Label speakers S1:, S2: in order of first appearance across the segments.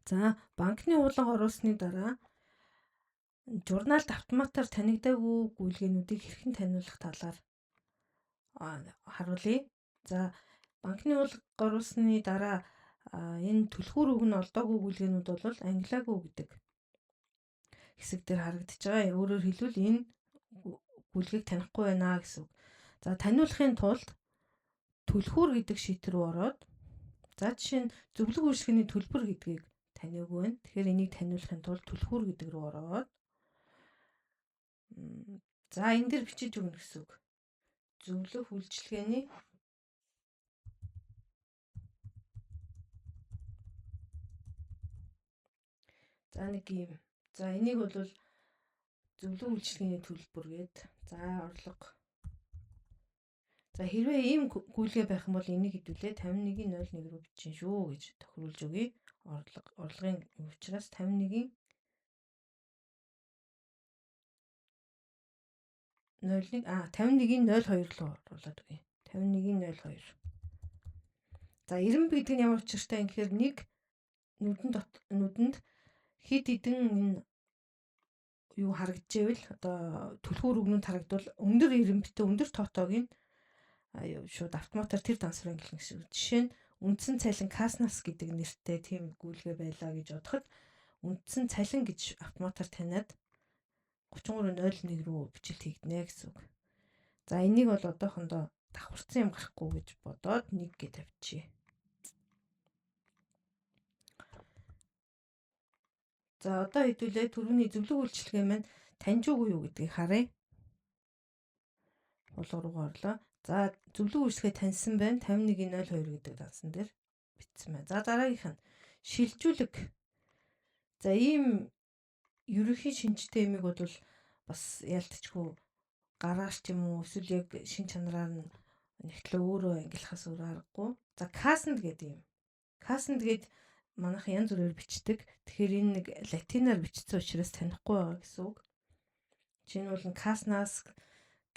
S1: За банкны уулан оруулсны дараа журналд автоматар танигдаагүй гүйлгээнүүдийг хэрхэн таниулах талаар харуулъя. За банкны уулан оруулсны дараа энэ түлхүүр үг нь олдоогүй гүйлгээнүүд бол ангилаагүй гэдэг хэсэг дээр харагдаж байгаа. Өөрөөр хэлбэл энэ гүйлгийг танихгүй байна гэсэн үг. За таниулахын тулд түлхүүр гэдэг шийдвэр рүү ороод за жишээ нь зөвлөг үйлчлэгээний төлбөр гэдгийг таниугүй байна. Тэгэхээр энийг таниулахын тулд түлхүүр гэдэг рүү ороод за энэ дээр бичиж өгнө гэсэн үг. Зөвлөх үйлчлэгээний за нэг юм. За энийг бол зөвлөг үйлчлэгээний төлбөр гээд за орлого. За хэрвээ ийм гүйлгээ байх юм бол энийг хэдүүлээ 51.01 рүү бичин шүү гэж тохируулж өгье. Орлогын учраас 51.02 руу оруулаад өгье. 51.02. За 90 гэдэг нь ямар учиртай юм гэхээр нэг нүдэнд хид хідэн энэ юу харагдчихвэл одоо түлхүүр үгнүүд харагдвал өндөр ирэмбитэй өндөр тоотоог нь шууд автоматар тэр дансруу ангилна гэсэн үг. Жишээ нь үндсэн цалин Каснас гэдэг нэртэй тийм гүйлгээ байлаа гэж бодоход үндсэн цалин гэж автоматар таниад 33.01 рүү бичлэлт хийгднэ гэсэн үг. За энийг бол одоохондоо давхарцсан юм гарахгүй гэж бодоод 1 гэж тавьчихъя. За одоо хэдүүлээ түрүүний зөвлөг үйлчлэгээ маань таньж үгүй юу гэдгийг харъя. Хуулга руу орлоо. За зөвлөг үйлчлэгээ таньсан байна. 51.02 гэдэг дансан дээр бичсэн байна. За дараагийнх нь шилжүүлэг. За ийм ерөнхий шинжтэй юмыг бол бас ялтчгүй гараач юм уу эсвэл яг шин чанараар нь нэгтлээ өөрөө ангилахаас өөр аргагүй. За каснд гэдэг юм. Каснд гээд манайх янз бүрээр бичдэг. Тэгэхээр энэ нэг латинаар бичсэн учраас танихгүй байгаа гэсэн үг. Жишээ нь бол каснас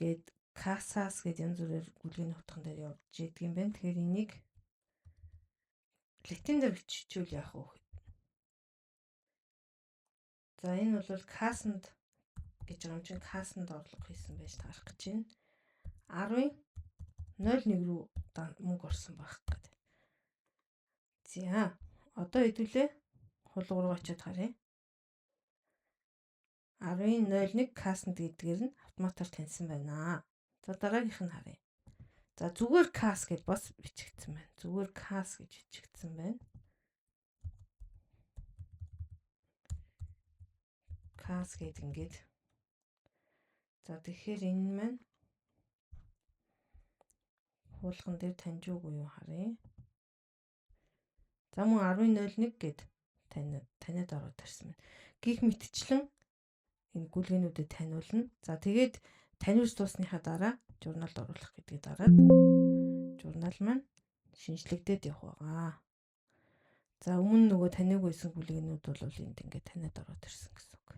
S1: гээд касас гээд янз бүрээр гүйлгээний утган дээр явж идэг юм байна. Тэгэхээр энийг латинаар биччихвэл яах вэ? За энэ бол каснд гэж байгаа юм чинь каснд орлого хийсэн байж таарах гэж байна. 10.01 рүү мөнгө орсон байх гэдэг. За одоо хэдүүлээ хуулга руу очиод харъя. 10.01 каснд гэдгээр нь автоматар таньсан байна. За дараагийнх нь харъя. За зүгээр кас гэж бас бичигдсэн байна. Зүгээр кас гэж бичигдсэн байна. Кас гэдэг ингээд. За тэгэхээр энэ маань хуулган дээр таньж үгүй юу харъя. За мөн 10.01 гэд таниад ороод ирсэн байна. Гэх мэтчлэн энэ гүйлгээнүүдэд таниулна. За тэгээд таниулж дуусныхаа дараа журналд оруулах гэдгийг дараад журнал маань шинжлэгдээд явах байгаа. За өмнө нөгөө таниуг байсан гүйлгээнүүд бол энд ингээд таниад ороод ирсэн гэсэн үг.